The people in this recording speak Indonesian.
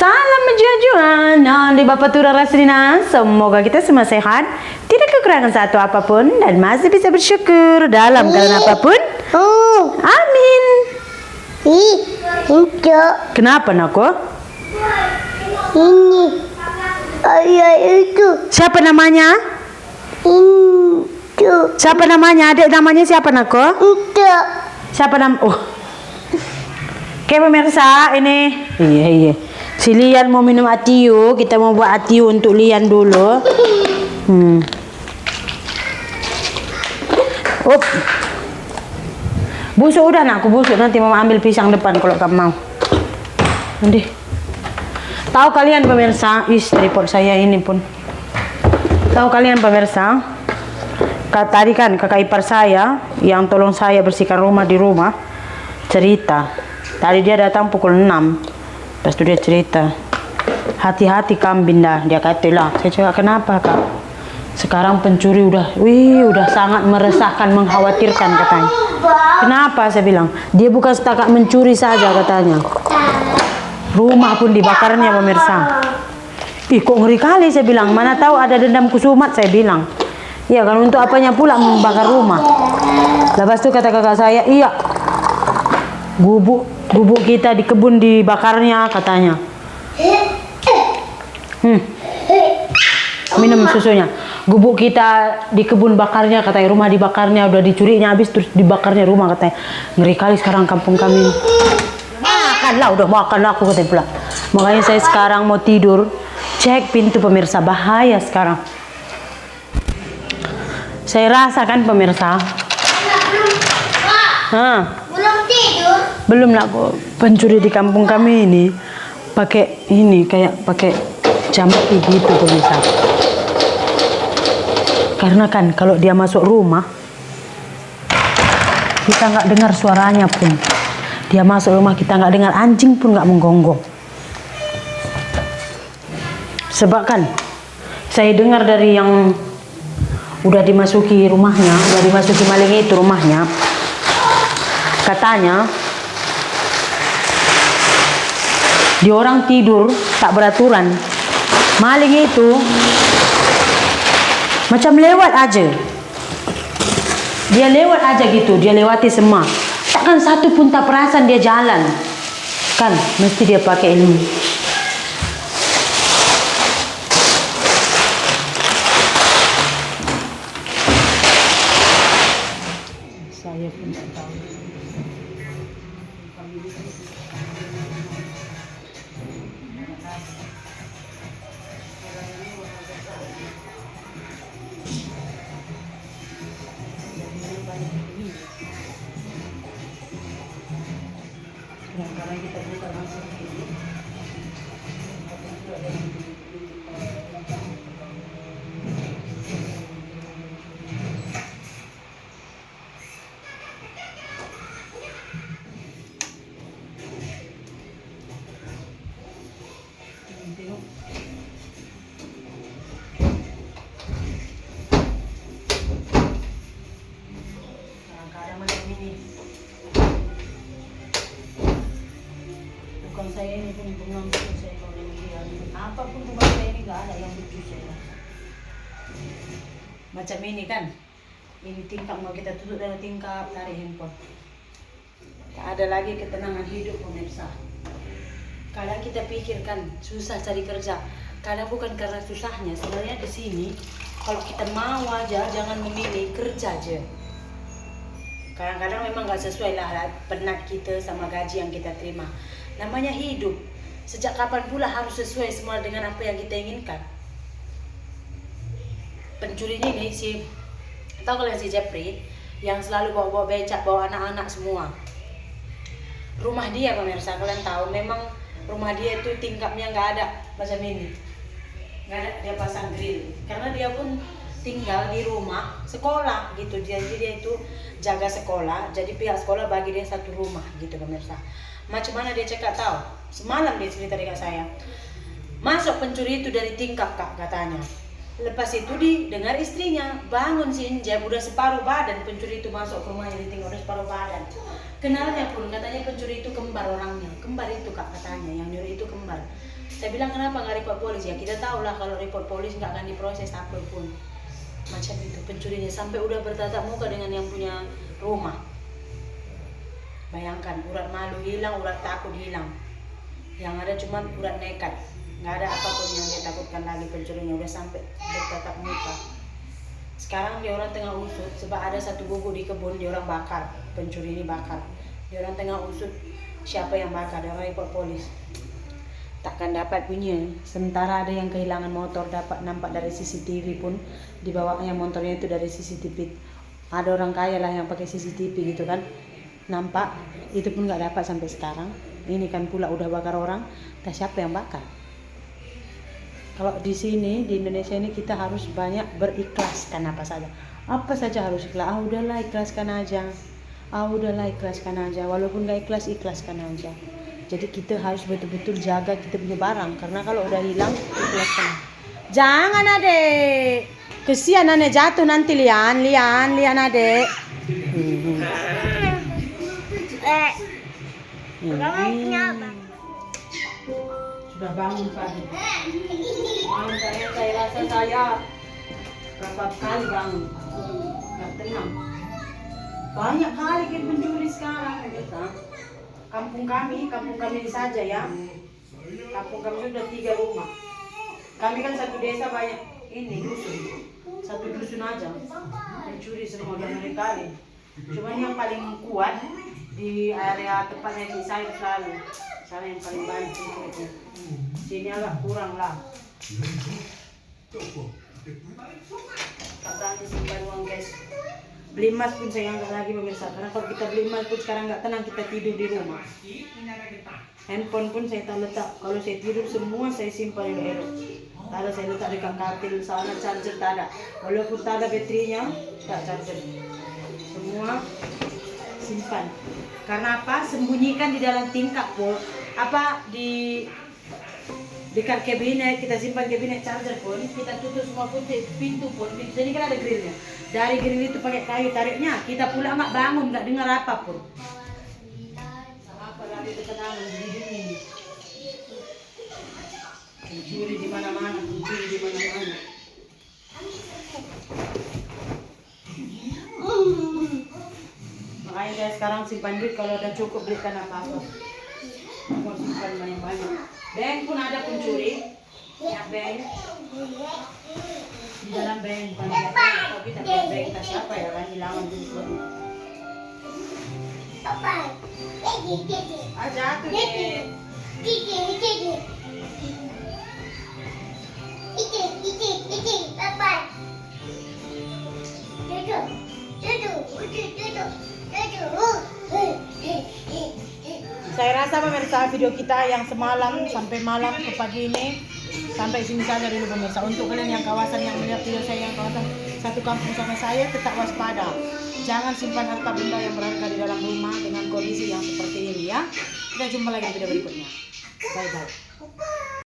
Salam menjujuan di Bapak Tura Rasrina. Semoga kita semua sehat, tidak kekurangan satu apapun, dan masih bisa bersyukur dalam keadaan apapun. Amin. Kenapa nakku? Ini ayah itu. Siapa namanya? Itu. Siapa namanya? Adik namanya siapa nakku? Itu. Siapa nama? Oh. Oke pemirsa, ini iya. Si Lian mau minum atiu, kita mau buat atiu untuk Lian dulu. Up. Busuk udah nakku, busuk, nanti mama ambil pisang depan kalau kamu mau. Nanti. Tahu kalian pemirsa, tripod saya ini pun. Tahu kalian pemirsa, tadi kan kakak ipar saya yang tolong saya bersihkan rumah di rumah cerita. Tadi dia datang pukul 6. Pas itu dia cerita, hati-hati kambing dah. Dia kata lah, saya cakap kenapa kak? Sekarang pencuri udah sangat meresahkan, mengkhawatirkan katanya. Kenapa saya bilang? Dia bukan setakat mencuri saja katanya. Rumah pun dibakarnya pemirsa. Ih kok ngeri kali saya bilang. Mana tahu ada dendam kusumat saya bilang. Iya kan untuk apanya pula membakar rumah. Lepas itu kata kakak saya, iya. Gubuk kita di kebun dibakarnya katanya. Minum susunya. Gubuk kita di kebun bakarnya katanya, rumah dibakarnya, udah dicurinya habis terus dibakarnya rumah katanya. Ngeri kali sekarang kampung kami. Makanlah, udah makanlah aku katanya pula. Makanya saya sekarang mau tidur, cek pintu pemirsa, bahaya sekarang. Saya rasakan pemirsa. Belum tidur. Belum lah, pencuri di kampung kami ini pakai ini kayak pakai jampi gitu pemirsa. Karena kan kalau dia masuk rumah kita nggak dengar suaranya pun. Dia masuk rumah kita nggak dengar, anjing pun nggak menggonggong. Sebab kan saya dengar dari yang udah dimasuki rumahnya, udah dimasuki maling itu rumahnya, katanya di orang tidur tak beraturan, maling itu macam lewat aja, dia lewat aja gitu, dia lewati semua, takkan satu pun tak perasan dia jalan kan, mesti dia pakai ilmu. Saya pun tak tahu. Kadang-kadang kita buka masuk ini. Tengok. Kadang-kadang macam ini. Bukan saya ini pun pengambil saya kalau yang lihat. Apapun rumah saya ini nggak ada yang lucu saya. Macam ini kan. Ini tingkap mau kita tutup dari tingkap, tarik handphone. Tak ada lagi ketenangan hidup pemirsa. Kadang kita pikirkan susah cari kerja. Kadang bukan karena susahnya. Sebenarnya di sini kalau kita mau aja jangan memilih, kerja aja. Kadang-kadang memang nggak sesuai lah penat kita sama gaji yang kita terima. Namanya hidup. Sejak kapan pula harus sesuai semua dengan apa yang kita inginkan? Pencurinya ini tahu kalian si Jeffrey yang selalu bawa becak, bawa anak-anak semua. Rumah dia pemirsa, kalian tahu memang rumah dia itu tingkapnya nggak ada macam ini, nggak ada, dia pasang grill karena dia pun tinggal di rumah sekolah gitu, jadi dia itu jaga sekolah, jadi pihak sekolah bagi dia satu rumah gitu pemirsa. Macam mana dia cakap tahu? Semalam dia cerita dengan saya, masuk pencuri itu dari tingkap kak katanya. Lepas itu didengar istrinya, bangun si Injab udah separuh badan, pencuri itu masuk ke rumahnya ditinggal udah separuh badan. Kenalnya pun katanya pencuri itu kembar orangnya, kembar itu kak katanya, yang nyuri itu kembar. Saya bilang kenapa nggak report polisi? Ya kita tahu lah kalau report polisi nggak akan diproses apapun. Macam itu pencurinya sampai udah bertatap muka dengan yang punya rumah. Bayangkan, urat malu hilang, urat takut hilang. Yang ada cuma urat nekat. Nggak ada apapun yang dia takutkan lagi pencurinya udah sampai bertatap muka. Sekarang dia orang tengah usut sebab ada satu gubuk di kebun dia orang bakar, pencuri ini bakar. Dia orang tengah usut siapa yang bakar, dia orang report polis. Takkan dapat punya. Sementara ada yang kehilangan motor dapat nampak dari CCTV pun dibawanya motornya itu dari CCTV. Ada orang kaya lah yang pakai CCTV gitu kan. Nampak itu pun nggak dapat sampai sekarang. Ini kan pula udah bakar orang, tak siapa yang bakar. Kalau di sini di Indonesia ini kita harus banyak berikhlaskan apa saja harus ikhlas. Udahlah ikhlaskan aja. Udahlah ikhlaskan aja. Walaupun nggak ikhlas, ikhlaskan aja. Jadi kita harus betul-betul jaga kita punya barang karena kalau udah hilang ikhlaskan. Jangan adek, kesian aneh jatuh nanti lian adek. Sudah bangun pagi. Malam saya rasa saya berapa kali bangun, nggak tenang. Banyak kali kita mencuri sekarang, kita. Kampung kami saja ya. Kampung kami sudah 3 rumah. Kami kan satu desa banyak ini dusun, satu dusun aja mencuri semua dan kali. Cuman yang paling kuat di area tempatnya di saya selalu, sana yang paling banyak pencurinya. Sini agak kurang lah. Tak berani simpan uang guys. Beli emas pun saya nggak lagi pemirsa, karena kalau kita beli emas pun sekarang nggak tenang kita tidur di rumah. Handphone pun saya tak letak, kalau saya tidur semua saya simpan di elok. Tak ada saya letak dekat katil, sana charger tak ada. Walaupun tak ada baterinya, tak charger. Semua simpan. Karena apa? Sembunyikan di dalam tingkap pun, di dekat kabinet, kita simpan kabinet charger pun, kita tutup semua pun, pintu pun, jadi kan ada grillnya. Dari grill itu pakai kayu tariknya, kita pula nggak bangun, nggak dengar apapun. Apa lagi ketenangan di dunia? Mencuri di mana-mana, mencuri di mana-mana. Makanya saya sekarang simpan duit kalau udah cukup belikan apa-apa. Mau simpan banyak-banyak. Bank pun ada pencuri, ya bank. Di dalam bank bukan tapi bank tak siapa ya kan hilangan juga. Jatuh deh. Saya rasa pemirsa video kita yang semalam sampai malam ke pagi ini sampai sini saja dulu pemirsa. Untuk kalian yang kawasan yang melihat video saya yang kawasan satu kampung sama saya, tetap waspada. Jangan simpan harta benda yang berharga di dalam rumah dengan kondisi yang seperti ini ya. Kita jumpa lagi di video berikutnya. Bye bye.